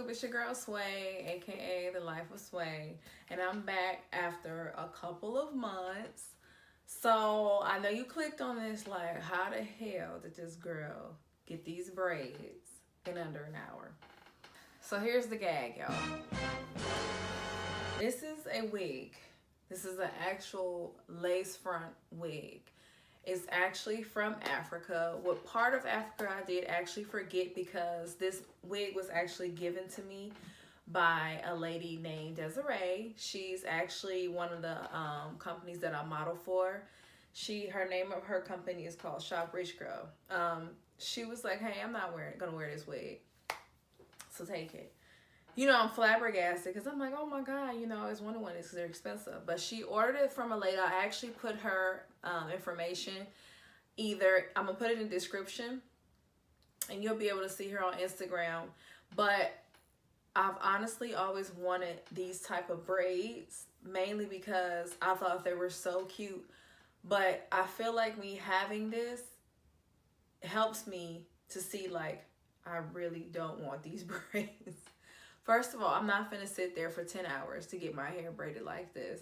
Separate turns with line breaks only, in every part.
It's your girl Sway, aka The Life of Sway, and I'm back after a couple of months. So I know you clicked on this like, how the hell did this girl get these braids in under an hour? So here's the gag, y'all. This is a wig. This is an actual lace front wig. It's actually from Africa. What part of Africa I did actually forget, because this wig was actually given to me by a lady named Desiree. She's actually one of the companies that I model for. Her name of her company is called Shop Rich Girl. She was like, hey, I'm not gonna wear this wig, so take it. You know, I'm flabbergasted because I'm like, oh my God, you know, I was wondering when they're expensive. But she ordered it from a lady. I actually put her information. Either I'm gonna put it in the description and you'll be able to see her on Instagram. But I've honestly always wanted these type of braids, mainly because I thought they were so cute. But I feel like me having this helps me to see, like, I really don't want these braids. First of all, I'm not finna sit there for 10 hours to get my hair braided like this.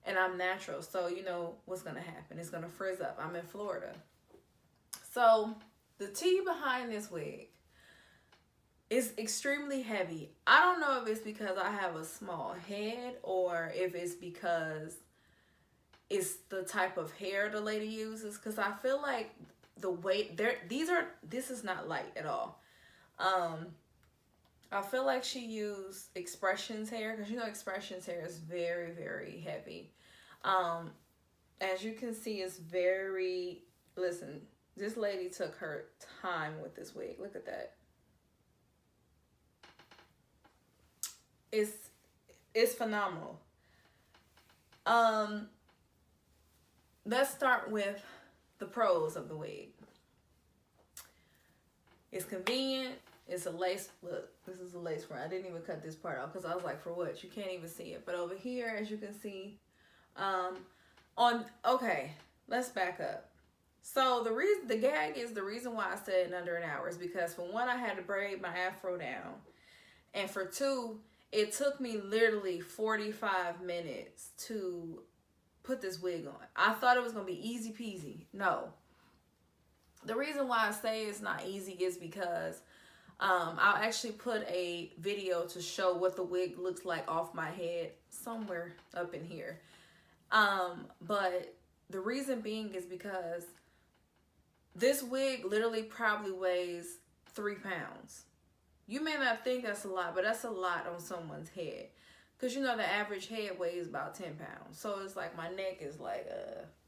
And I'm natural, so you know what's gonna happen. It's gonna frizz up. I'm in Florida. So the tea behind this wig is extremely heavy. I don't know if it's because I have a small head or if it's because it's the type of hair the lady uses. Because I feel like the weight, this is not light at all. I feel like she used Expressions hair, because you know Expressions hair is very, very heavy. As you can see, it's very, listen, this lady took her time with this wig. Look at that. It's phenomenal. Let's start with the pros of the wig. It's convenient. It's a lace, look, this is a lace front. I didn't even cut this part off because I was like, for what? You can't even see it. But over here, as you can see, okay, let's back up. So the gag is the reason why I said in under an hour is because for one, I had to braid my afro down. And for two, it took me literally 45 minutes to put this wig on. I thought it was going to be easy peasy. No. The reason why I say it's not easy is because I'll actually put a video to show what the wig looks like off my head somewhere up in here. But the reason being is because this wig literally probably weighs 3 pounds. You may not think that's a lot, but that's a lot on someone's head. Because you know the average head weighs about 10 pounds. So it's like my neck is like,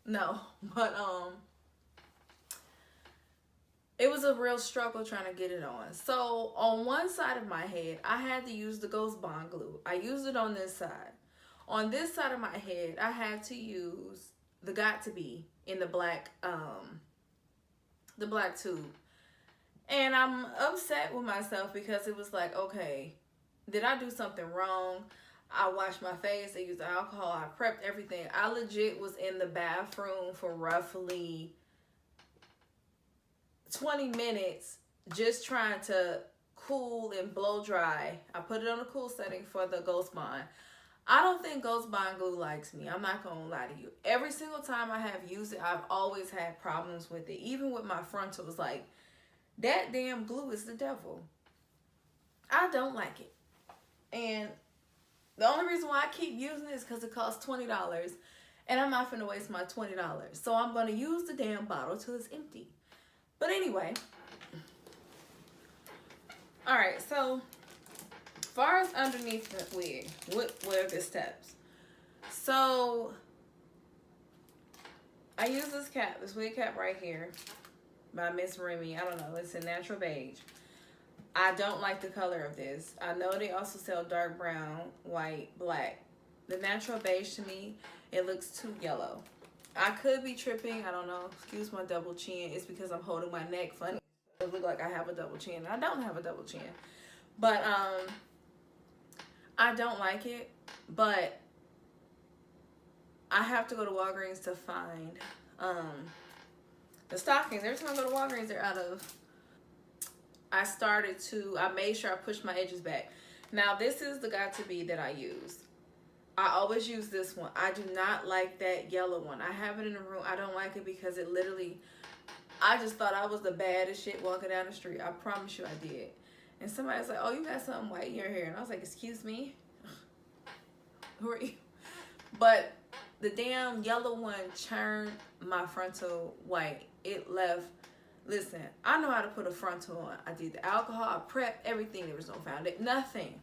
no. But it was a real struggle trying to get it on. So on one side of my head, I had to use the Ghost Bond glue. I used it on this side. On this side of my head, I had to use the Got To Be in the black tube. And I'm upset with myself because it was like, okay, did I do something wrong? I washed my face, I used alcohol, I prepped everything. I legit was in the bathroom for roughly 20 minutes just trying to cool and blow dry. I put it on a cool setting for the Ghost Bond. I don't think Ghost Bond glue likes me. I'm not gonna lie to you. Every single time I have used it, I've always had problems with it. Even with my frontals, like, that damn glue is the devil. I don't like it. And the only reason why I keep using it is because it costs $20. And I'm not finna waste my $20. So I'm gonna use the damn bottle till it's empty. But anyway, all right, so as far as underneath the wig, what are the steps? So I use this cap, this wig cap right here by Miss Remy. I don't know, it's a natural beige. I don't like the color of this. I know they also sell dark brown, white, black. The natural beige, to me, it looks too yellow. I could be tripping. I don't know. Excuse my double chin. It's because I'm holding my neck funny. It looks like I have a double chin. I don't have a double chin. But I don't like it. But I have to go to Walgreens to find the stockings. Every time I go to Walgreens, they're out of. I made sure I pushed my edges back. Now, this is the Got To Be that I use. I always use this one. I do not like that yellow one. I have it in the room. I don't like it because it literally, I just thought I was the baddest shit walking down the street. I promise you I did. And somebody's like, oh, you got something white in your hair. And I was like, excuse me? Who are you? But the damn yellow one turned my frontal white. It left. Listen, I know how to put a frontal on. I did the alcohol, I prepped, everything. There was no foundation, nothing.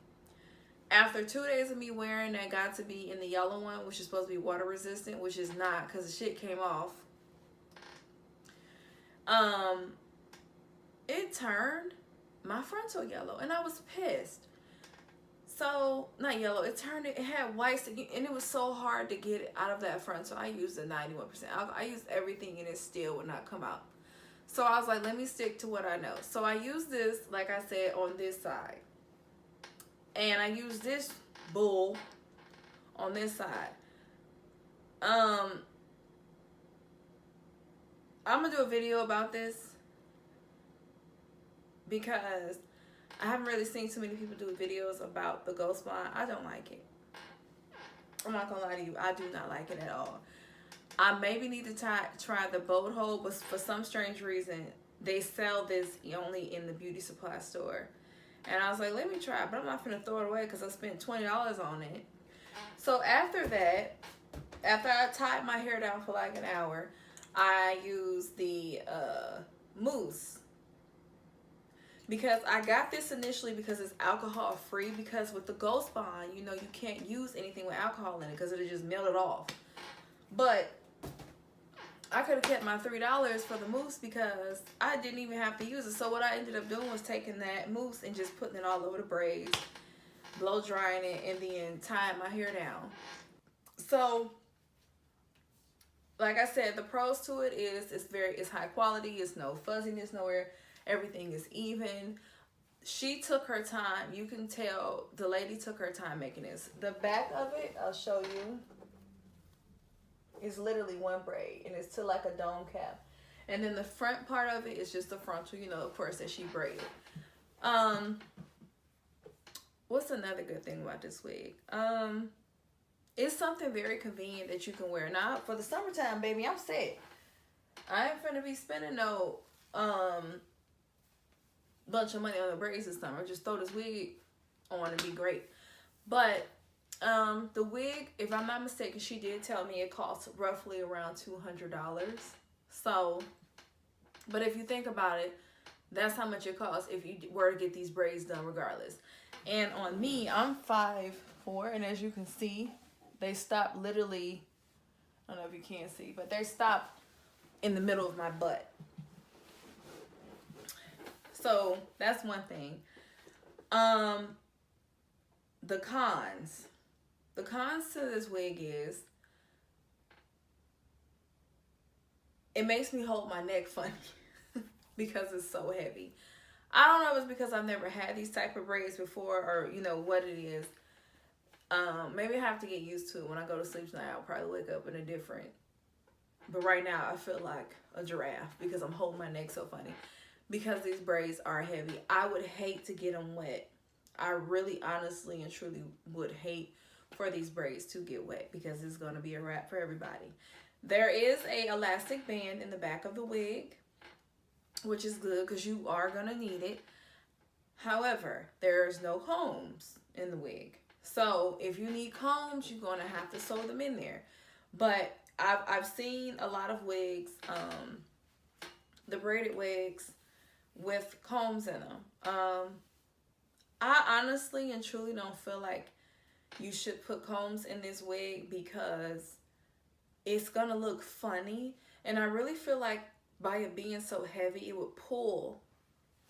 After 2 days of me wearing that Got To Be in the yellow one, which is supposed to be water resistant, which is not because the shit came off. It turned my frontal yellow, and I was pissed. So, not yellow, it had whites, and it was so hard to get it out of that frontal. I used the 91% alcohol. I used everything, and it still would not come out. So I was like, let me stick to what I know. So I use this, like I said, on this side. And I use this bull on this side. I'm going to do a video about this because I haven't really seen too many people do videos about the ghost blonde. I don't like it. I'm not going to lie to you. I do not like it at all. I maybe need to try the boat hole, but for some strange reason, they sell this only in the beauty supply store. And I was like, let me try it, but I'm not finna throw it away because I spent $20 on it. So after that, after I tied my hair down for like an hour, I used the mousse. Because I got this initially because it's alcohol free, because with the Ghost Bond, you know, you can't use anything with alcohol in it because it'll just melt it off. But I could have kept my $3 for the mousse because I didn't even have to use it. So what I ended up doing was taking that mousse and just putting it all over the braids, blow drying it, and then tying my hair down. So, like I said, the pros to it is it's high quality. It's no fuzziness nowhere. Everything is even. She took her time. You can tell the lady took her time making this. The back of it, I'll show you. It's literally one braid, and it's to like a dome cap. And then the front part of it is just the frontal, you know, of course, that she braided. What's another good thing about this wig? It's something very convenient that you can wear. Now, for the summertime, baby, I'm set. I ain't finna be spending no bunch of money on the braids this summer. Just throw this wig on and be great. But the wig, if I'm not mistaken, she did tell me it costs roughly around $200. So, but if you think about it, that's how much it costs if you were to get these braids done regardless. And on me, I'm 5'4", and as you can see, they stop literally, I don't know if you can see, but they stop in the middle of my butt. So that's one thing. The cons. The cons to this wig is it makes me hold my neck funny because it's so heavy. I don't know if it's because I've never had these type of braids before, or you know what it is. Maybe I have to get used to it. When I go to sleep tonight, I'll probably wake up in a different. But right now, I feel like a giraffe because I'm holding my neck so funny. Because these braids are heavy. I would hate to get them wet. I really, honestly, and truly would hate for these braids to get wet because it's going to be a wrap for everybody. There is a elastic band in the back of the wig, which is good because you are going to need it. However, there's no combs in the wig. So if you need combs, you're going to have to sew them in there. But I've seen a lot of wigs, the braided wigs with combs in them. I honestly and truly don't feel like you should put combs in this wig because it's going to look funny. And I really feel like by it being so heavy, it would pull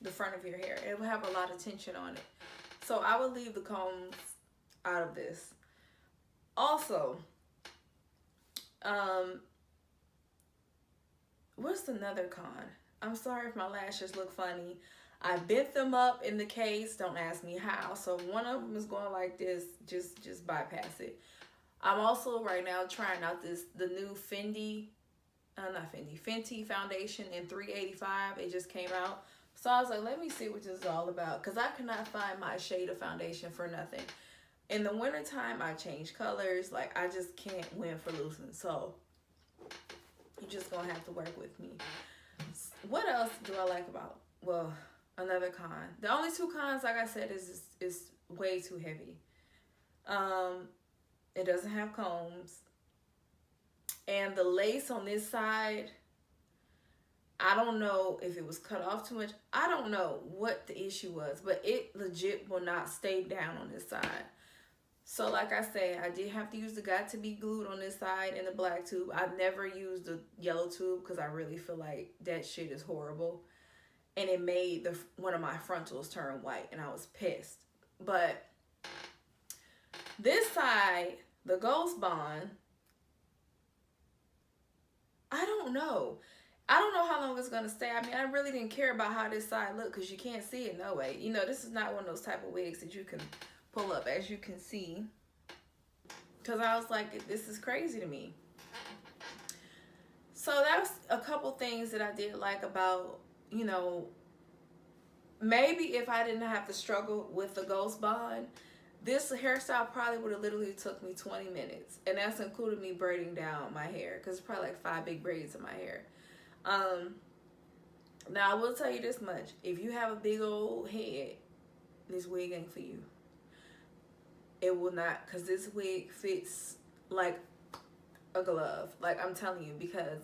the front of your hair. It would have a lot of tension on it. So I would leave the combs out of this. Also, what's another con? I'm sorry if my lashes look funny. I bent them up in the case. Don't ask me how. So one of them is going like this. Just bypass it. I'm also right now trying out the new Fenty foundation in 385. It just came out. So I was like, let me see what this is all about. Because I could not find my shade of foundation for nothing. In the wintertime, I change colors. Like, I just can't win for losing. So, you're just going to have to work with me. What else do I like about? Well, another con. The only two cons, like I said, is way too heavy. It doesn't have combs. And the lace on this side, I don't know if it was cut off too much. I don't know what the issue was, but it legit will not stay down on this side. So like I said, I did have to use the got to be glued on this side and the black tube. I've never used the yellow tube because I really feel like that shit is horrible. And it made one of my frontals turn white and I was pissed. But this side, the Ghost Bond, I don't know. I don't know how long it's going to stay. I mean, I really didn't care about how this side looked because you can't see it no way. You know, this is not one of those type of wigs that you can pull up, as you can see. Because I was like, this is crazy to me. So that's a couple things that I did like about, you know, maybe if I didn't have to struggle with the Ghost Bond, this hairstyle probably would have literally took me 20 minutes. And that's including me braiding down my hair. Because it's probably like 5 big braids in my hair. Now I will tell you this much. If you have a big old head, this wig ain't for you. It will not. Because this wig fits like a glove. Like I'm telling you. Because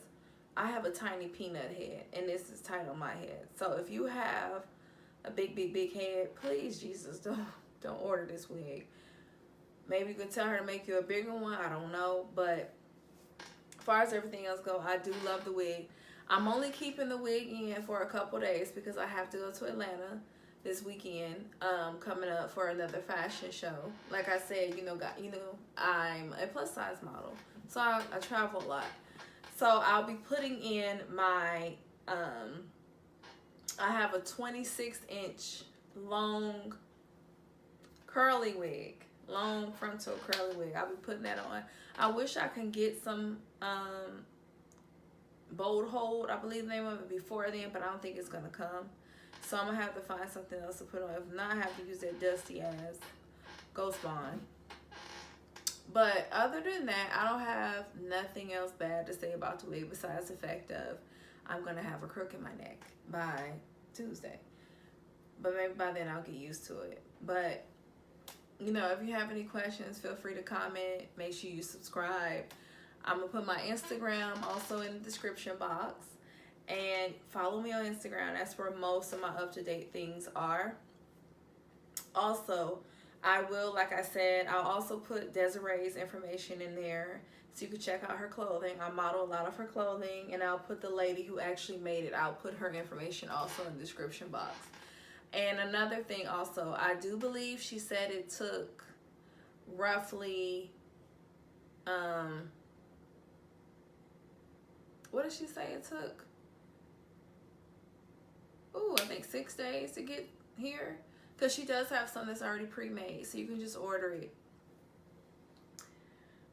I have a tiny peanut head. And this is tight on my head. So if you have a big head, please, Jesus, don't order this wig. Maybe you can tell her to make you a bigger one. I don't know. But as far as everything else go, I do love the wig. I'm only keeping the wig in for a couple days because I have to go to Atlanta this weekend, coming up for another fashion show. Like I said, I'm a plus size model, so I travel a lot. So I'll be putting in my, I have a 26-inch long curly wig, long frontal curly wig. I'll be putting that on. I wish I can get some Bold Hold, I believe the name of it, before then, but I don't think it's gonna come. So I'm gonna have to find something else to put on. If not, I have to use that dusty ass Ghost Bond. But other than that, I don't have nothing else bad to say about the wig besides the fact of I'm gonna have a crook in my neck by Tuesday. But maybe by then I'll get used to it. But you know, if you have any questions, feel free to comment. Make sure you subscribe. I'm going to put my Instagram also in the description box. And follow me on Instagram. That's where most of my up-to-date things are. Also, I will, like I said, I'll also put Desiree's information in there so you can check out her clothing. I model a lot of her clothing. And I'll put the lady who actually made it. I'll put her information also in the description box. And another thing also, I do believe she said it took roughly, what did she say it took? Ooh, I think 6 days to get here. Because she does have some that's already pre-made, so you can just order it.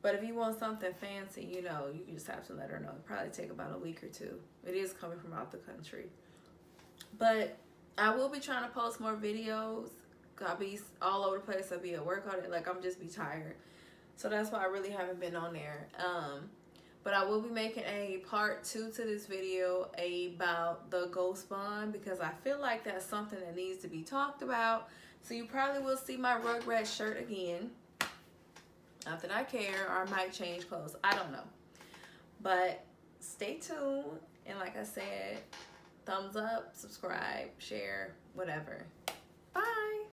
But if you want something fancy, you know, you just have to let her know. It'll probably take about a week or 2. It is coming from out the country. But I will be trying to post more videos. I'll be all over the place. I'll be at work all day. Like, I'm just be tired. So that's why I really haven't been on there. But I will be making a part 2 to this video about the Ghost Bond because I feel like that's something that needs to be talked about. So you probably will see my Rugrats shirt again. Not that I care, or I might change clothes. I don't know. But stay tuned. And like I said, thumbs up, subscribe, share, whatever.